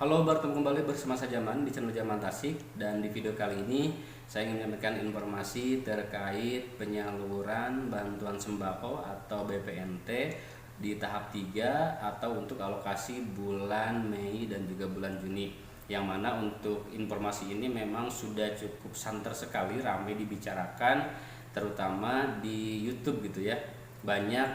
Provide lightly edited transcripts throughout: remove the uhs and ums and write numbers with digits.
Halo, bertemu kembali bersama saya Jaman di channel Jaman Tasik, dan di video kali ini saya ingin menyampaikan informasi terkait penyaluran bantuan sembako atau BPNT di tahap 3 atau untuk alokasi bulan Mei dan juga bulan Juni. Yang mana untuk informasi ini memang sudah cukup santer sekali, ramai dibicarakan terutama di YouTube gitu ya. Banyak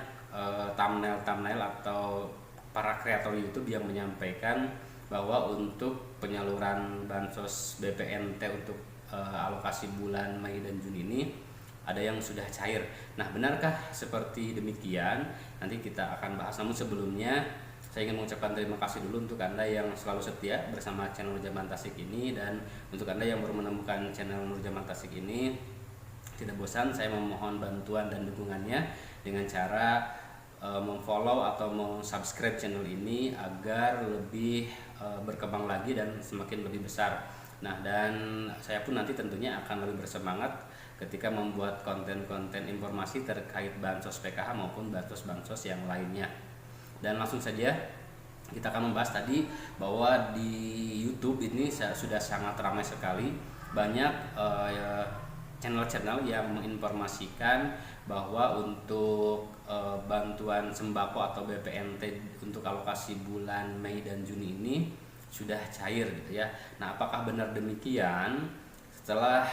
thumbnail atau para kreator YouTube yang menyampaikan bahwa untuk penyaluran bansos BPNT untuk alokasi bulan Mei dan Juni ini ada yang sudah cair. Nah, benarkah seperti demikian? Nanti kita akan bahas. Namun sebelumnya saya ingin mengucapkan terima kasih dulu untuk Anda yang selalu setia bersama channel Jaman Tasik ini, dan untuk Anda yang baru menemukan channel Nur Jaman Tasik ini, tidak bosan saya memohon bantuan dan dukungannya dengan cara memfollow atau subscribe channel ini agar lebih berkembang lagi dan semakin lebih besar. Nah, dan saya pun nanti tentunya akan lebih bersemangat ketika membuat konten-konten informasi terkait bansos PKH maupun bansos-bansos yang lainnya. Dan langsung saja kita akan membahas tadi bahwa di YouTube ini sudah sangat ramai sekali, banyak channel-channel yang menginformasikan bahwa untuk bantuan sembako atau BPNT untuk alokasi bulan Mei dan Juni ini sudah cair gitu ya. Nah, apakah benar demikian? Setelah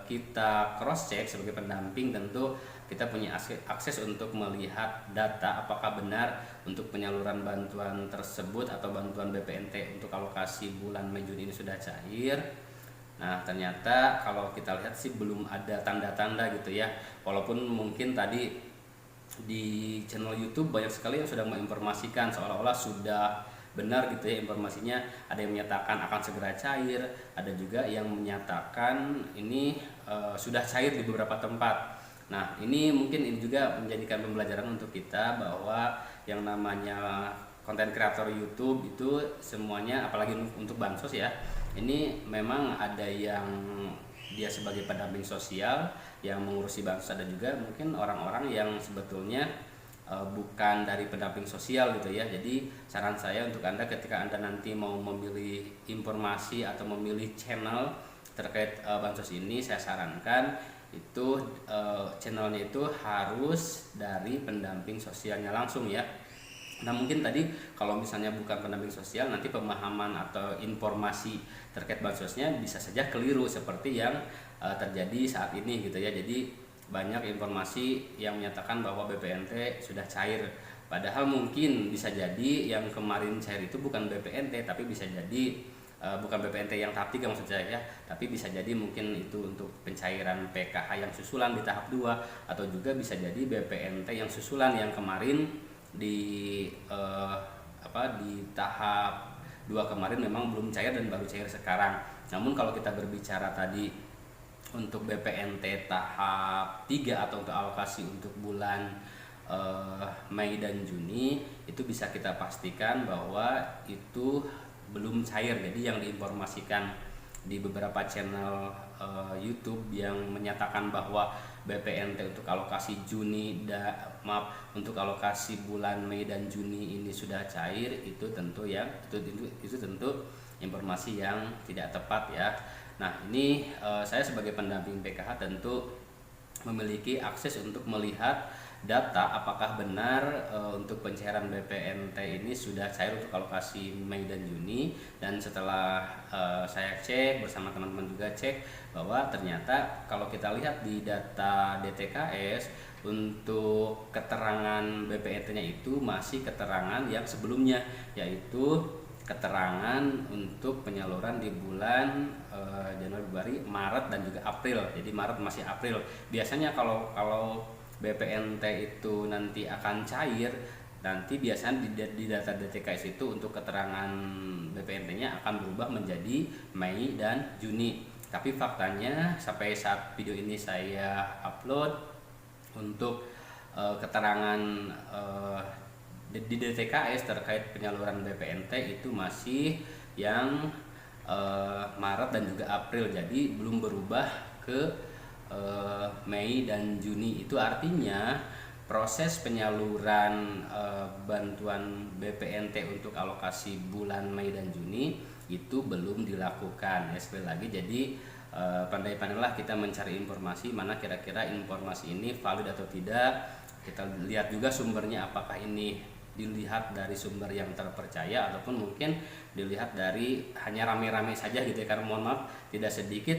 kita cross check sebagai pendamping, tentu kita punya akses untuk melihat data apakah benar untuk penyaluran bantuan tersebut atau bantuan BPNT untuk alokasi bulan Mei Juni ini sudah cair. Nah, ternyata kalau kita lihat sih belum ada tanda-tanda gitu ya. Walaupun mungkin tadi di channel YouTube banyak sekali yang sudah menginformasikan seolah-olah sudah benar gitu ya informasinya. Ada yang menyatakan akan segera cair, ada juga yang menyatakan ini sudah cair di beberapa tempat. Nah, ini mungkin ini juga menjadikan pembelajaran untuk kita bahwa yang namanya konten kreator YouTube itu semuanya, apalagi untuk bansos ya, ini memang ada yang dia sebagai pendamping sosial yang mengurusi bansos, ada juga mungkin orang-orang yang sebetulnya bukan dari pendamping sosial gitu ya. Jadi saran saya untuk Anda ketika Anda nanti mau memilih informasi atau memilih channel terkait bansos ini, saya sarankan itu channelnya itu harus dari pendamping sosialnya langsung ya. Nah, mungkin tadi kalau misalnya bukan pendamping sosial, nanti pemahaman atau informasi terkait bansosnya bisa saja keliru seperti yang terjadi saat ini gitu ya. Jadi banyak informasi yang menyatakan bahwa BPNT sudah cair, padahal mungkin bisa jadi yang kemarin cair itu bukan BPNT, tapi bisa jadi bukan BPNT yang tahap 3 maksud saya ya, tapi bisa jadi mungkin itu untuk pencairan PKH yang susulan di tahap 2, atau juga bisa jadi BPNT yang susulan yang kemarin di tahap 2 kemarin memang belum cair dan baru cair sekarang. Namun kalau kita berbicara tadi untuk BPNT tahap 3 atau untuk alokasi untuk bulan Mei dan Juni, itu bisa kita pastikan bahwa itu belum cair. Jadi yang diinformasikan di beberapa channel YouTube yang menyatakan bahwa BPNT untuk alokasi untuk alokasi bulan Mei dan Juni ini sudah cair, itu tentu informasi yang tidak tepat ya. Nah, ini saya sebagai pendamping PKH tentu memiliki akses untuk melihat data apakah benar untuk pencairan BPNT ini sudah cair untuk alokasi Mei dan Juni. Dan setelah saya cek bersama teman-teman juga cek bahwa ternyata kalau kita lihat di data DTKS untuk keterangan BPNT-nya itu masih keterangan yang sebelumnya, yaitu keterangan untuk penyaluran di bulan Januari, Februari, Maret dan juga April. Jadi Maret masih April. Biasanya kalau BPNT itu nanti akan cair, nanti biasanya di data DTKS itu untuk keterangan BPNT-nya akan berubah menjadi Mei dan Juni. Tapi faktanya sampai saat video ini saya upload, untuk keterangan di DTKS terkait penyaluran BPNT itu masih yang Maret dan juga April, jadi belum berubah ke Mei dan Juni. Itu artinya proses penyaluran bantuan BPNT untuk alokasi bulan Mei dan Juni itu belum dilakukan. Ya, sekali lagi, jadi pandai-pandailah kita mencari informasi mana kira-kira informasi ini valid atau tidak. Kita lihat juga sumbernya, apakah ini dilihat dari sumber yang terpercaya ataupun mungkin dilihat dari hanya rame-rame saja gitu ya. Karena mohon maaf, tidak sedikit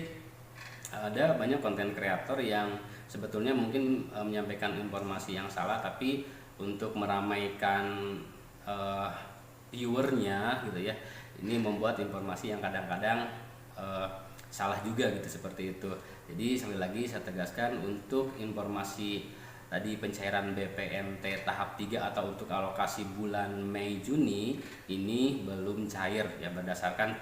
ada banyak konten kreator yang sebetulnya mungkin menyampaikan informasi yang salah, tapi untuk meramaikan viewernya gitu ya, ini membuat informasi yang kadang-kadang salah juga gitu, seperti itu. Jadi sekali lagi saya tegaskan, untuk informasi tadi pencairan BPNT tahap 3 atau untuk alokasi bulan Mei Juni ini belum cair ya, berdasarkan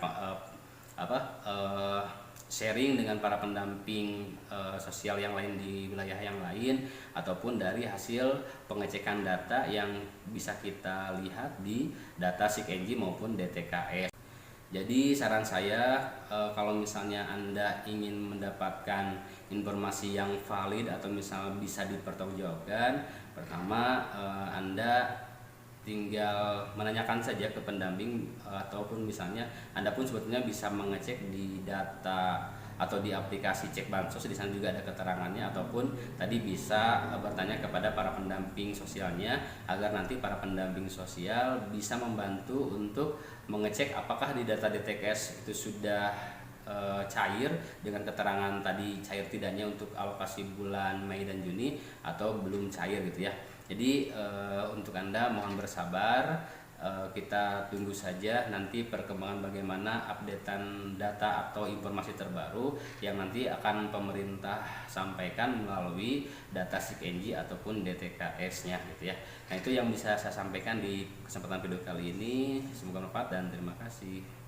sharing dengan para pendamping sosial yang lain di wilayah yang lain, ataupun dari hasil pengecekan data yang bisa kita lihat di data SIKNJ maupun DTKS. Jadi saran saya, kalau misalnya Anda ingin mendapatkan informasi yang valid atau misalnya bisa dipertanggungjawabkan, pertama Anda tinggal menanyakan saja ke pendamping, ataupun misalnya Anda pun sebetulnya bisa mengecek di data atau di aplikasi Cek Bansos, di sana juga ada keterangannya, ataupun tadi bisa bertanya kepada para pendamping sosialnya, agar nanti para pendamping sosial bisa membantu untuk mengecek apakah di data DTKS itu sudah cair dengan keterangan tadi cair tidaknya untuk alokasi bulan Mei dan Juni, atau belum cair gitu ya. Jadi untuk Anda mohon bersabar, kita tunggu saja nanti perkembangan bagaimana updatean data atau informasi terbaru yang nanti akan pemerintah sampaikan melalui data SIKNJ ataupun DTKS-nya gitu ya. Nah, itu yang bisa saya sampaikan di kesempatan video kali ini. Semoga bermanfaat dan terima kasih.